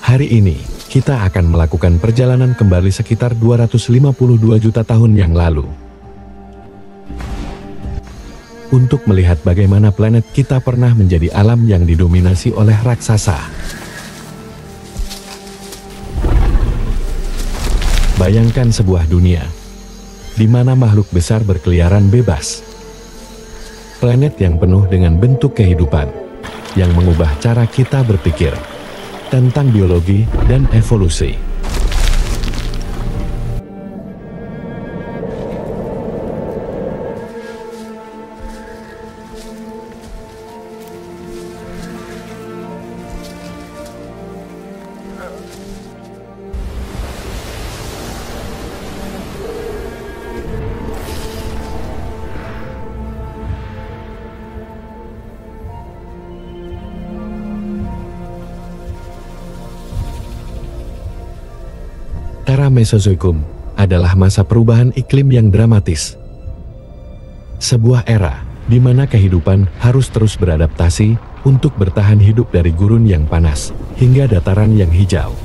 Hari ini, kita akan melakukan perjalanan kembali sekitar 252 juta tahun yang lalu. Untuk melihat bagaimana planet kita pernah menjadi alam yang didominasi oleh raksasa. Bayangkan sebuah dunia di mana makhluk besar berkeliaran bebas. Planet yang penuh dengan bentuk kehidupan yang mengubah cara kita berpikir tentang biologi dan evolusi. Era Mesozoikum adalah masa perubahan iklim yang dramatis. Sebuah era di mana kehidupan harus terus beradaptasi untuk bertahan hidup dari gurun yang panas hingga dataran yang hijau.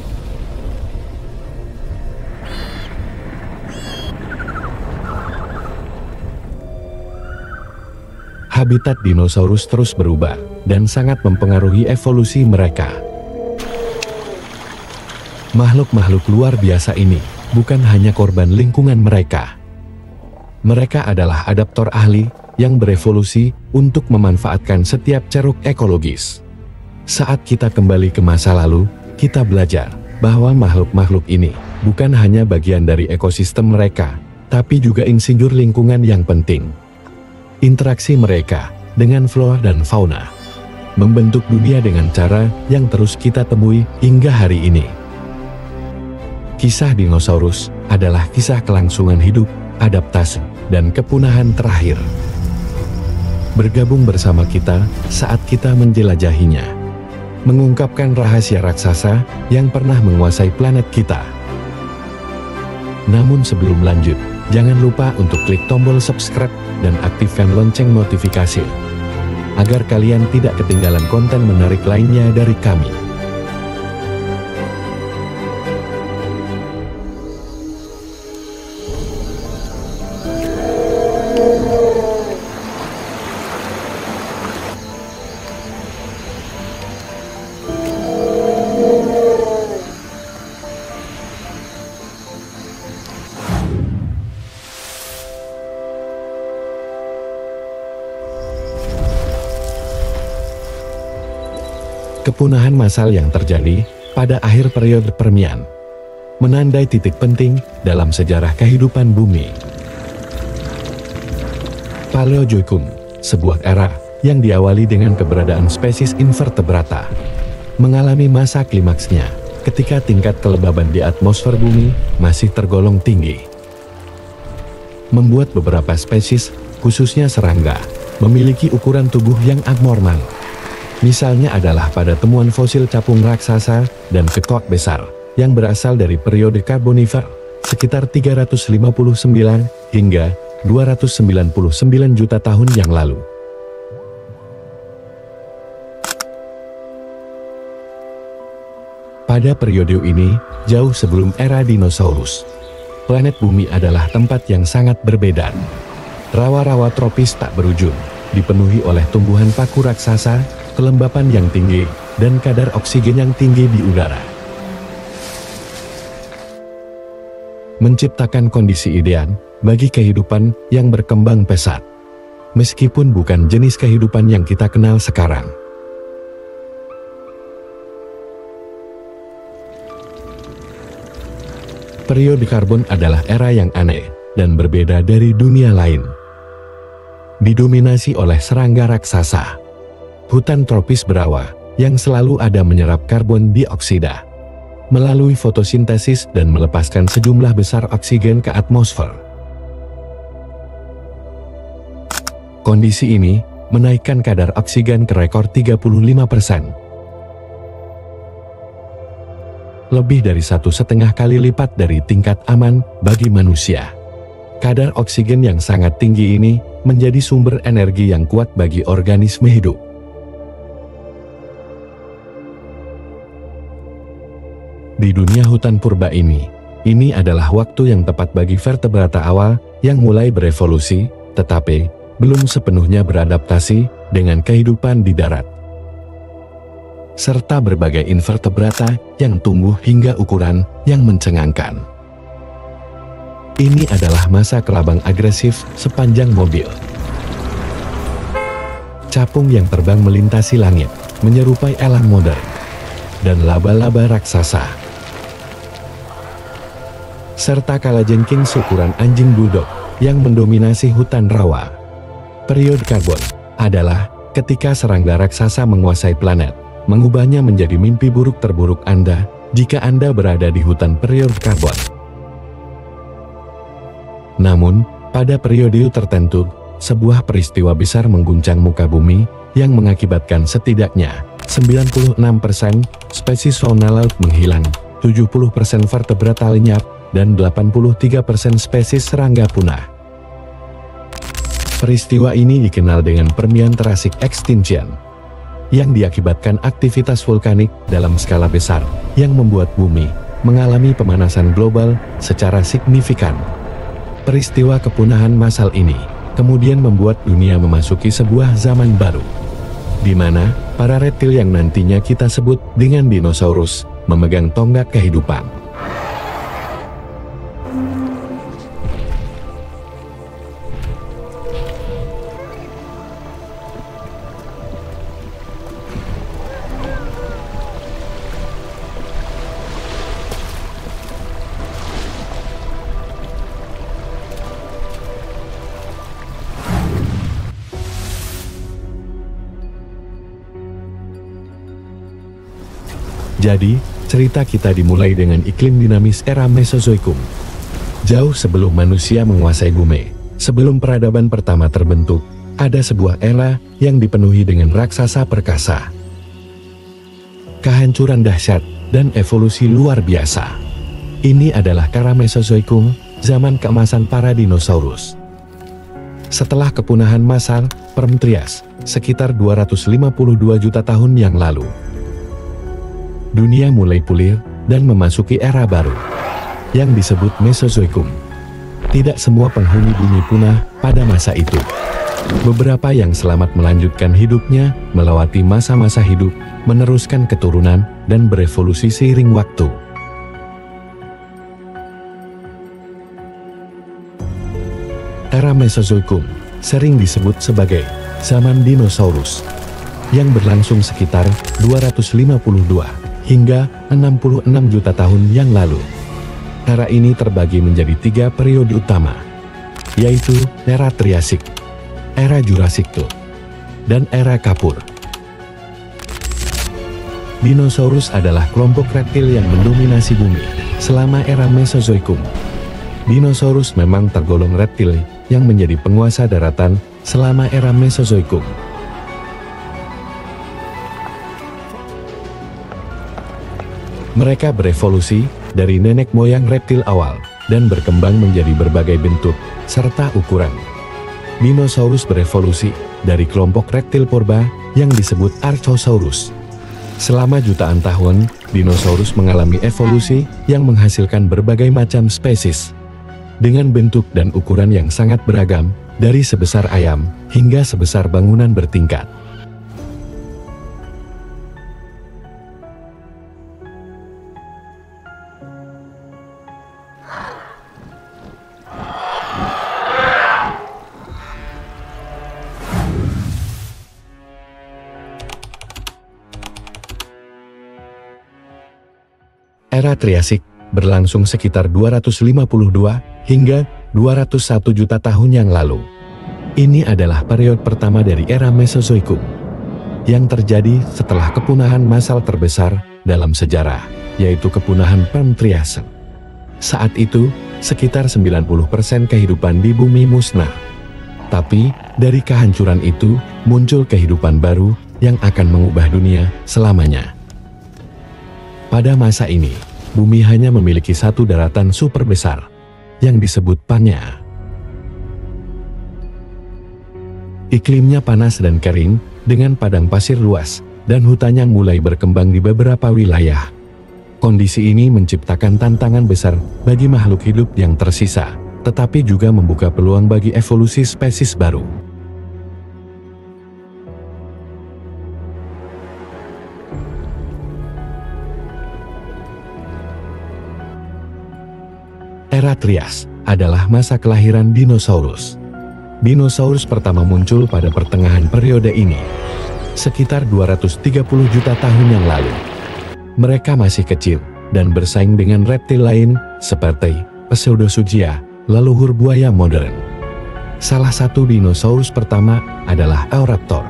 Habitat dinosaurus terus berubah dan sangat mempengaruhi evolusi mereka. Makhluk-makhluk luar biasa ini bukan hanya korban lingkungan mereka. Mereka adalah adaptor ahli yang berevolusi untuk memanfaatkan setiap ceruk ekologis. Saat kita kembali ke masa lalu, kita belajar bahwa makhluk-makhluk ini bukan hanya bagian dari ekosistem mereka, tapi juga insinyur lingkungan yang penting. Interaksi mereka dengan flora dan fauna membentuk dunia dengan cara yang terus kita temui hingga hari ini. Kisah dinosaurus adalah kisah kelangsungan hidup, adaptasi, dan kepunahan terakhir. Bergabung bersama kita saat kita menjelajahinya, mengungkapkan rahasia raksasa yang pernah menguasai planet kita. Namun sebelum lanjut, jangan lupa untuk klik tombol subscribe dan aktifkan lonceng notifikasi, agar kalian tidak ketinggalan konten menarik lainnya dari kami. Kepunahan massal yang terjadi pada akhir periode Permian menandai titik penting dalam sejarah kehidupan bumi. Paleozoikum, sebuah era yang diawali dengan keberadaan spesies invertebrata, mengalami masa klimaksnya ketika tingkat kelembaban di atmosfer bumi masih tergolong tinggi. Membuat beberapa spesies, khususnya serangga, memiliki ukuran tubuh yang abnormal. Misalnya adalah pada temuan fosil capung raksasa dan kekok besar yang berasal dari periode Karbonifer sekitar 359 hingga 299 juta tahun yang lalu. Pada periode ini, jauh sebelum era dinosaurus, planet bumi adalah tempat yang sangat berbeda. Rawa-rawa tropis tak berujung, dipenuhi oleh tumbuhan paku raksasa, kelembapan yang tinggi, dan kadar oksigen yang tinggi di udara. Menciptakan kondisi ideal bagi kehidupan yang berkembang pesat, meskipun bukan jenis kehidupan yang kita kenal sekarang. Periode Karbon adalah era yang aneh dan berbeda dari dunia lain. Didominasi oleh serangga raksasa, hutan tropis berawa yang selalu ada menyerap karbon dioksida melalui fotosintesis dan melepaskan sejumlah besar oksigen ke atmosfer. Kondisi ini menaikkan kadar oksigen ke rekor 35%. Lebih dari 1,5 kali lipat dari tingkat aman bagi manusia. Kadar oksigen yang sangat tinggi ini menjadi sumber energi yang kuat bagi organisme hidup. Di dunia hutan purba ini adalah waktu yang tepat bagi vertebrata awal yang mulai berevolusi, tetapi belum sepenuhnya beradaptasi dengan kehidupan di darat. Serta berbagai invertebrata yang tumbuh hingga ukuran yang mencengangkan. Ini adalah masa kelabang agresif sepanjang mobil. Capung yang terbang melintasi langit, menyerupai elang modern, dan laba-laba raksasa. Serta kalajengking seukuran anjing bulldog yang mendominasi hutan rawa. Periode karbon adalah ketika serangga raksasa menguasai planet, mengubahnya menjadi mimpi buruk terburuk Anda jika Anda berada di hutan periode karbon. Namun, pada periode tertentu, sebuah peristiwa besar mengguncang muka bumi yang mengakibatkan setidaknya 96% spesies fauna laut menghilang, 70% vertebrata lenyap, dan 83% spesies serangga punah. Peristiwa ini dikenal dengan Permian Triassic Extinction, yang diakibatkan aktivitas vulkanik dalam skala besar yang membuat bumi mengalami pemanasan global secara signifikan. Peristiwa kepunahan massal ini kemudian membuat dunia memasuki sebuah zaman baru, di mana para reptil yang nantinya kita sebut dengan dinosaurus memegang tonggak kehidupan. Jadi, cerita kita dimulai dengan iklim dinamis era Mesozoikum. Jauh sebelum manusia menguasai bumi, sebelum peradaban pertama terbentuk, ada sebuah era yang dipenuhi dengan raksasa perkasa. Kehancuran dahsyat dan evolusi luar biasa. Ini adalah era Mesozoikum, zaman keemasan para dinosaurus. Setelah kepunahan massal, Perm Trias, sekitar 252 juta tahun yang lalu, dunia mulai pulih dan memasuki era baru, yang disebut Mesozoikum. Tidak semua penghuni bumi punah pada masa itu. Beberapa yang selamat melanjutkan hidupnya, melewati masa-masa hidup, meneruskan keturunan, dan berevolusi seiring waktu. Era Mesozoikum sering disebut sebagai zaman dinosaurus, yang berlangsung sekitar 252 hingga 66 juta tahun yang lalu. Era ini terbagi menjadi 3 periode utama, yaitu era Triasik, era Jurassic, dan era Kapur. Dinosaurus adalah kelompok reptil yang mendominasi bumi selama era Mesozoikum. Dinosaurus memang tergolong reptil yang menjadi penguasa daratan selama era Mesozoikum. Mereka berevolusi dari nenek moyang reptil awal dan berkembang menjadi berbagai bentuk serta ukuran. Dinosaurus berevolusi dari kelompok reptil purba yang disebut Archosaurus. Selama jutaan tahun, dinosaurus mengalami evolusi yang menghasilkan berbagai macam spesies dengan bentuk dan ukuran yang sangat beragam, dari sebesar ayam hingga sebesar bangunan bertingkat. Era Triasik berlangsung sekitar 252 hingga 201 juta tahun yang lalu. Ini adalah periode pertama dari era Mesozoikum, yang terjadi setelah kepunahan massal terbesar dalam sejarah, yaitu kepunahan Perm Trias. Saat itu, sekitar 90% kehidupan di bumi musnah. Tapi, dari kehancuran itu, muncul kehidupan baru yang akan mengubah dunia selamanya. Pada masa ini, bumi hanya memiliki satu daratan super besar, yang disebut Panya. Iklimnya panas dan kering, dengan padang pasir luas, dan hutan yang mulai berkembang di beberapa wilayah. Kondisi ini menciptakan tantangan besar bagi makhluk hidup yang tersisa, tetapi juga membuka peluang bagi evolusi spesies baru. Era Trias adalah masa kelahiran dinosaurus. Dinosaurus pertama muncul pada pertengahan periode ini, sekitar 230 juta tahun yang lalu. Mereka masih kecil dan bersaing dengan reptil lain seperti Pseudosuchia, leluhur buaya modern. Salah satu dinosaurus pertama adalah Eoraptor,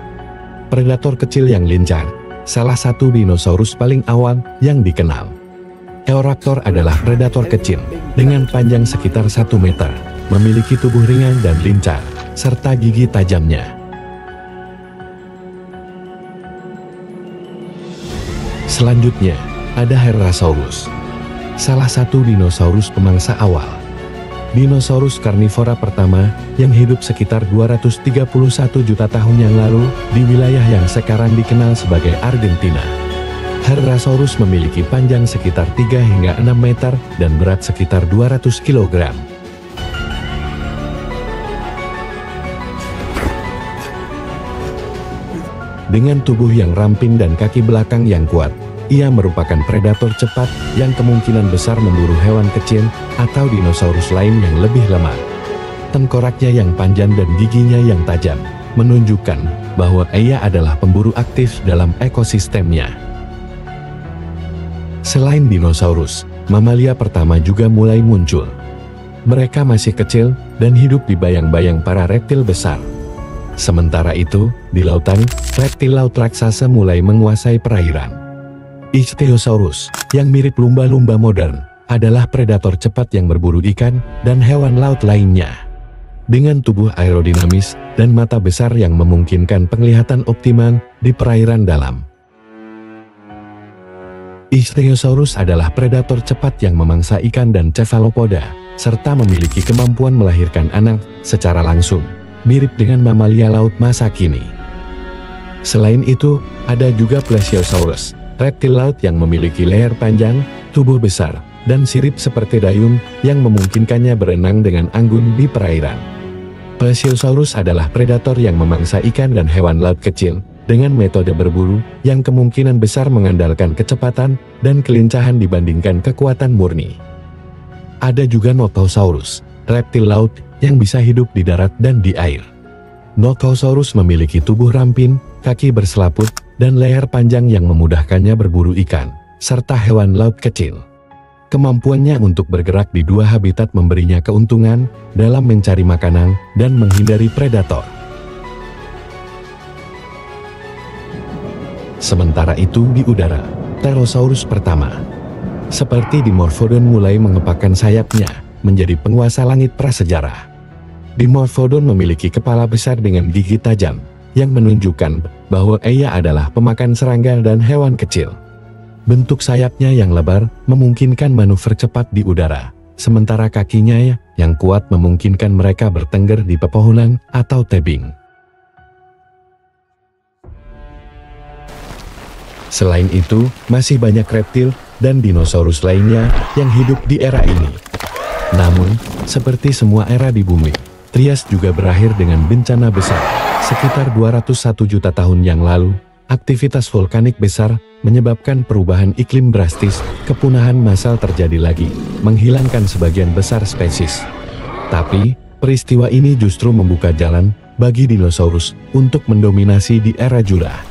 predator kecil yang lincah, salah satu dinosaurus paling awal yang dikenal. Eoraptor adalah predator kecil dengan panjang sekitar 1 meter, memiliki tubuh ringan dan lincah, serta gigi tajamnya. Selanjutnya, ada Herrerasaurus, salah satu dinosaurus pemangsa awal. Dinosaurus karnivora pertama yang hidup sekitar 231 juta tahun yang lalu di wilayah yang sekarang dikenal sebagai Argentina. Herrerasaurus memiliki panjang sekitar 3 hingga 6 meter dan berat sekitar 200 kg. Dengan tubuh yang ramping dan kaki belakang yang kuat, ia merupakan predator cepat yang kemungkinan besar memburu hewan kecil atau dinosaurus lain yang lebih lemah. Tengkoraknya yang panjang dan giginya yang tajam menunjukkan bahwa ia adalah pemburu aktif dalam ekosistemnya. Selain dinosaurus, mamalia pertama juga mulai muncul. Mereka masih kecil dan hidup di bayang-bayang para reptil besar. Sementara itu, di lautan, reptil laut raksasa mulai menguasai perairan. Ichthyosaurus, yang mirip lumba-lumba modern, adalah predator cepat yang berburu ikan dan hewan laut lainnya. Dengan tubuh aerodinamis dan mata besar yang memungkinkan penglihatan optimal di perairan dalam. Ichthyosaurus adalah predator cepat yang memangsa ikan dan cephalopoda, serta memiliki kemampuan melahirkan anak secara langsung, mirip dengan mamalia laut masa kini. Selain itu, ada juga Plesiosaurus, reptil laut yang memiliki leher panjang, tubuh besar, dan sirip seperti dayung yang memungkinkannya berenang dengan anggun di perairan. Plesiosaurus adalah predator yang memangsa ikan dan hewan laut kecil, dengan metode berburu yang kemungkinan besar mengandalkan kecepatan dan kelincahan dibandingkan kekuatan murni. Ada juga Nothosaurus, reptil laut yang bisa hidup di darat dan di air. Nothosaurus memiliki tubuh ramping, kaki berselaput, dan leher panjang yang memudahkannya berburu ikan, serta hewan laut kecil. Kemampuannya untuk bergerak di dua habitat memberinya keuntungan dalam mencari makanan dan menghindari predator. Sementara itu di udara, Pterosaurus pertama, seperti Dimorphodon, mulai mengepakkan sayapnya menjadi penguasa langit prasejarah. Dimorphodon memiliki kepala besar dengan gigi tajam, yang menunjukkan bahwa ia adalah pemakan serangga dan hewan kecil. Bentuk sayapnya yang lebar memungkinkan manuver cepat di udara, sementara kakinya yang kuat memungkinkan mereka bertengger di pepohonan atau tebing. Selain itu, masih banyak reptil dan dinosaurus lainnya yang hidup di era ini. Namun, seperti semua era di bumi, Trias juga berakhir dengan bencana besar. Sekitar 201 juta tahun yang lalu, aktivitas vulkanik besar menyebabkan perubahan iklim drastis, kepunahan massal terjadi lagi, menghilangkan sebagian besar spesies. Tapi, peristiwa ini justru membuka jalan bagi dinosaurus untuk mendominasi di era Jura.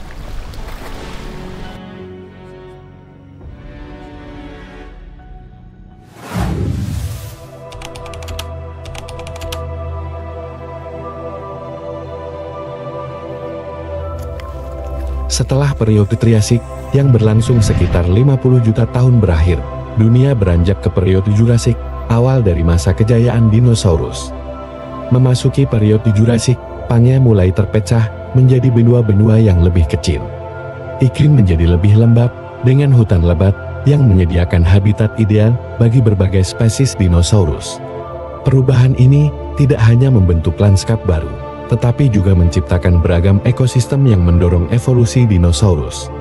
Setelah periode Triasik yang berlangsung sekitar 50 juta tahun berakhir, dunia beranjak ke periode Jurassik, awal dari masa kejayaan dinosaurus. Memasuki periode Jurassik, Pangaea mulai terpecah menjadi benua-benua yang lebih kecil. Iklim menjadi lebih lembab, dengan hutan lebat yang menyediakan habitat ideal bagi berbagai spesies dinosaurus. Perubahan ini tidak hanya membentuk lanskap baru, tetapi juga menciptakan beragam ekosistem yang mendorong evolusi dinosaurus.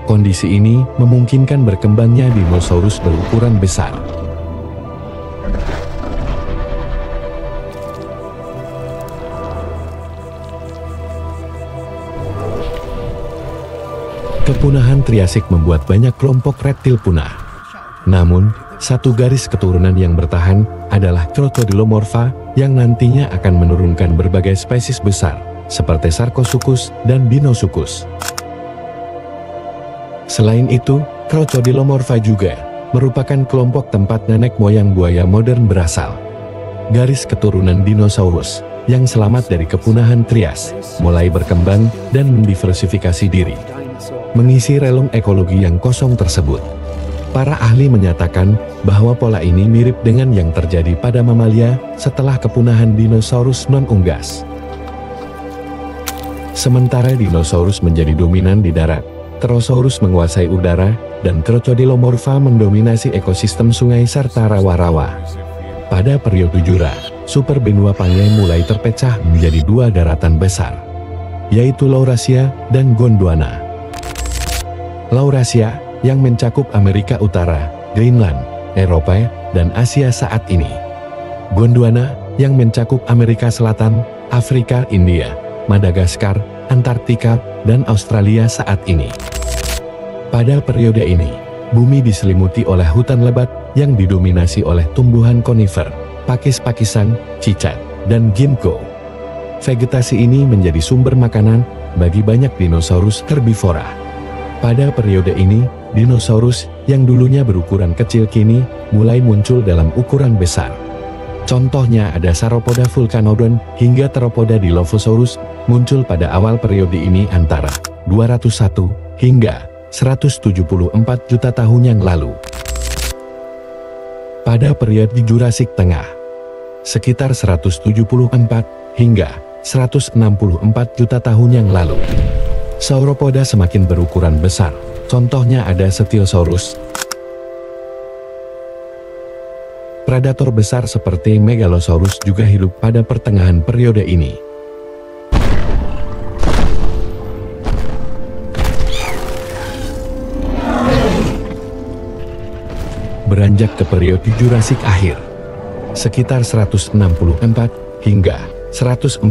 Kondisi ini memungkinkan berkembangnya dinosaurus berukuran besar. Kepunahan Triasik membuat banyak kelompok reptil punah. Namun, satu garis keturunan yang bertahan adalah Crocodylomorpha yang nantinya akan menurunkan berbagai spesies besar, seperti Sarcosuchus dan Dinosuchus. Selain itu, Crocodylomorpha juga merupakan kelompok tempat nenek moyang buaya modern berasal. Garis keturunan dinosaurus yang selamat dari kepunahan Trias mulai berkembang dan mendiversifikasi diri, mengisi relung ekologi yang kosong tersebut. Para ahli menyatakan bahwa pola ini mirip dengan yang terjadi pada mamalia setelah kepunahan dinosaurus non-unggas. Sementara dinosaurus menjadi dominan di darat, Pterosaurus menguasai udara, dan Crocodylomorpha mendominasi ekosistem sungai serta rawa-rawa. Pada periode Jura, super benua Pangaea mulai terpecah menjadi dua daratan besar, yaitu Laurasia dan Gondwana. Laurasia yang mencakup Amerika Utara, Greenland, Eropa, dan Asia saat ini. Gondwana yang mencakup Amerika Selatan, Afrika, India, Madagaskar, Antartika, dan Australia saat ini. Pada periode ini, bumi diselimuti oleh hutan lebat yang didominasi oleh tumbuhan konifer, pakis-pakisan, cicak, dan ginkgo. Vegetasi ini menjadi sumber makanan bagi banyak dinosaurus herbivora. Pada periode ini, dinosaurus yang dulunya berukuran kecil kini mulai muncul dalam ukuran besar. Contohnya ada Sauropoda vulcanodon hingga Theropoda Dilophosaurus muncul pada awal periode ini antara 201 hingga 174 juta tahun yang lalu. Pada periode Jurassik Tengah, sekitar 174 hingga 164 juta tahun yang lalu, Sauropoda semakin berukuran besar. Contohnya ada Stegosaurus. Predator besar seperti Megalosaurus juga hidup pada pertengahan periode ini. Beranjak ke periode Jurassik akhir, sekitar 164 hingga 145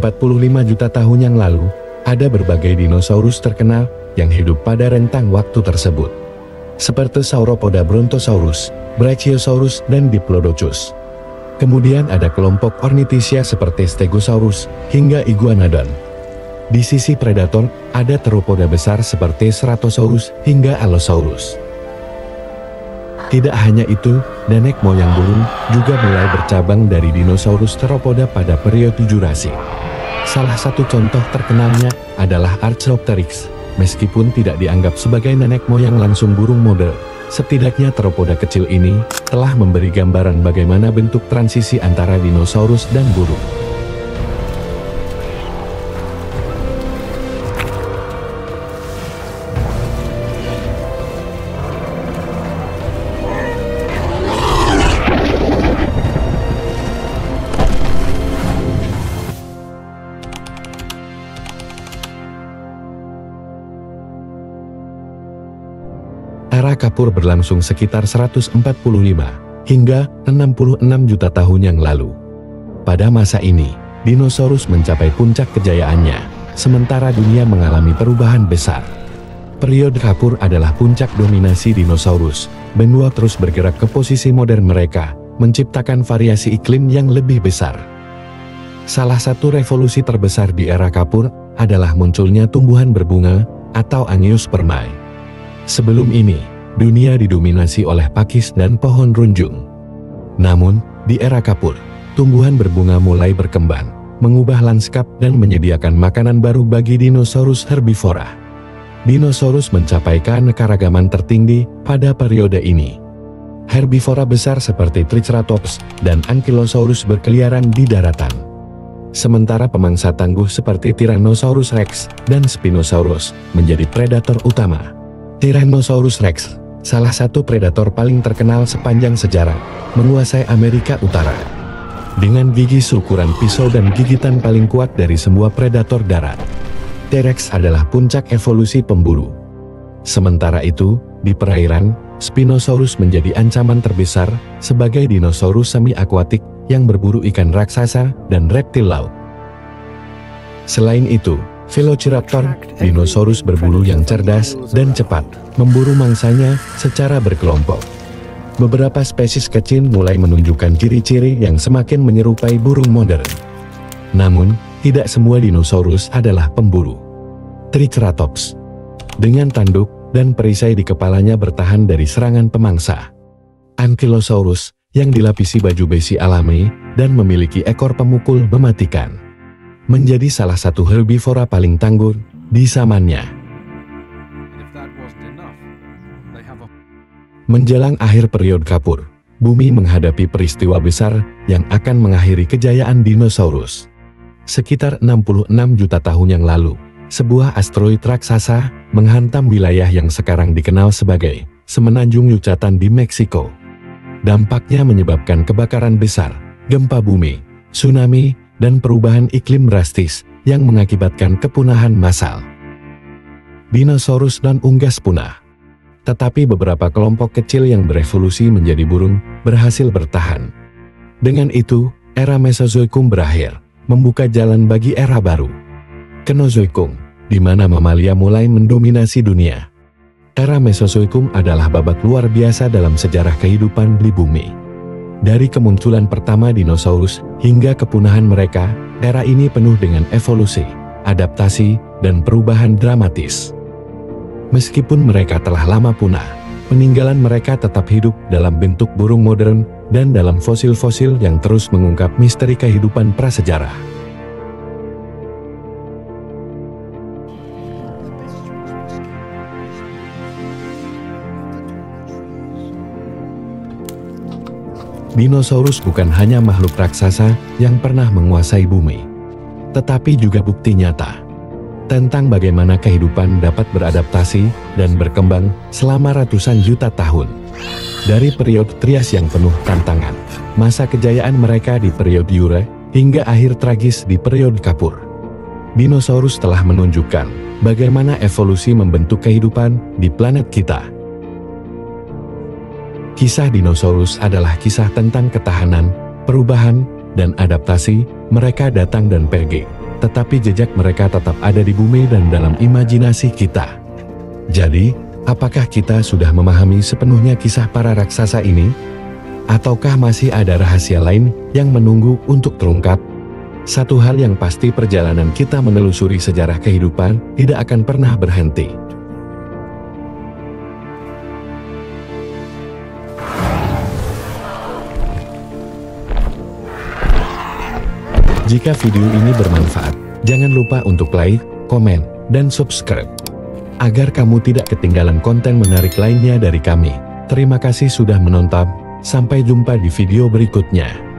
juta tahun yang lalu, ada berbagai dinosaurus terkenal yang hidup pada rentang waktu tersebut, seperti Sauropoda Brontosaurus, Brachiosaurus, dan Diplodocus. Kemudian ada kelompok Ornithischia seperti Stegosaurus hingga Iguanodon. Di sisi predator, ada teropoda besar seperti Ceratosaurus hingga Allosaurus. Tidak hanya itu, nenek moyang burung juga mulai bercabang dari dinosaurus teropoda pada periode Jurassik. Salah satu contoh terkenalnya adalah Archaeopteryx. Meskipun tidak dianggap sebagai nenek moyang langsung burung modern, setidaknya teropoda kecil ini telah memberi gambaran bagaimana bentuk transisi antara dinosaurus dan burung. Era Kapur berlangsung sekitar 145 hingga 66 juta tahun yang lalu. Pada masa ini, dinosaurus mencapai puncak kejayaannya, sementara dunia mengalami perubahan besar. Periode Kapur adalah puncak dominasi dinosaurus. Benua terus bergerak ke posisi modern mereka, menciptakan variasi iklim yang lebih besar. Salah satu revolusi terbesar di era Kapur adalah munculnya tumbuhan berbunga atau Angiospermae. Sebelum ini, dunia didominasi oleh pakis dan pohon runjung. Namun, di era Kapur, tumbuhan berbunga mulai berkembang, mengubah lanskap dan menyediakan makanan baru bagi dinosaurus herbivora. Dinosaurus mencapai keanekaragaman tertinggi pada periode ini. Herbivora besar seperti Triceratops dan Ankylosaurus berkeliaran di daratan. Sementara pemangsa tangguh seperti Tyrannosaurus Rex dan Spinosaurus menjadi predator utama. Tyrannosaurus Rex, salah satu predator paling terkenal sepanjang sejarah, menguasai Amerika Utara. Dengan gigi seukuran pisau dan gigitan paling kuat dari semua predator darat, T-Rex adalah puncak evolusi pemburu. Sementara itu, di perairan, Spinosaurus menjadi ancaman terbesar sebagai dinosaurus semi-akuatik yang berburu ikan raksasa dan reptil laut. Selain itu, Velociraptor, dinosaurus berbulu yang cerdas dan cepat, memburu mangsanya secara berkelompok. Beberapa spesies kecil mulai menunjukkan ciri-ciri yang semakin menyerupai burung modern. Namun, tidak semua dinosaurus adalah pemburu. Triceratops, dengan tanduk dan perisai di kepalanya bertahan dari serangan pemangsa. Ankylosaurus, yang dilapisi baju besi alami dan memiliki ekor pemukul mematikan, menjadi salah satu herbivora paling tangguh di zamannya. Menjelang akhir periode Kapur, bumi menghadapi peristiwa besar yang akan mengakhiri kejayaan dinosaurus. Sekitar 66 juta tahun yang lalu, sebuah asteroid raksasa menghantam wilayah yang sekarang dikenal sebagai Semenanjung Yucatan di Meksiko. Dampaknya menyebabkan kebakaran besar, gempa bumi, tsunami, dan perubahan iklim drastis yang mengakibatkan kepunahan massal. Dinosaurus dan unggas punah. Tetapi beberapa kelompok kecil yang berevolusi menjadi burung berhasil bertahan. Dengan itu, era Mesozoikum berakhir, membuka jalan bagi era baru, Kenozoikum, di mana mamalia mulai mendominasi dunia. Era Mesozoikum adalah babak luar biasa dalam sejarah kehidupan di bumi. Dari kemunculan pertama dinosaurus hingga kepunahan mereka, era ini penuh dengan evolusi, adaptasi, dan perubahan dramatis. Meskipun mereka telah lama punah, peninggalan mereka tetap hidup dalam bentuk burung modern dan dalam fosil-fosil yang terus mengungkap misteri kehidupan prasejarah. Dinosaurus bukan hanya makhluk raksasa yang pernah menguasai bumi, tetapi juga bukti nyata tentang bagaimana kehidupan dapat beradaptasi dan berkembang selama ratusan juta tahun. Dari periode Trias yang penuh tantangan, masa kejayaan mereka di periode Jura, hingga akhir tragis di periode Kapur. Dinosaurus telah menunjukkan bagaimana evolusi membentuk kehidupan di planet kita. Kisah dinosaurus adalah kisah tentang ketahanan, perubahan, dan adaptasi. Mereka datang dan pergi, tetapi jejak mereka tetap ada di bumi dan dalam imajinasi kita. Jadi, apakah kita sudah memahami sepenuhnya kisah para raksasa ini? Ataukah masih ada rahasia lain yang menunggu untuk terungkap? Satu hal yang pasti, perjalanan kita menelusuri sejarah kehidupan tidak akan pernah berhenti. Jika video ini bermanfaat, jangan lupa untuk like, komen, dan subscribe, agar kamu tidak ketinggalan konten menarik lainnya dari kami. Terima kasih sudah menonton, sampai jumpa di video berikutnya.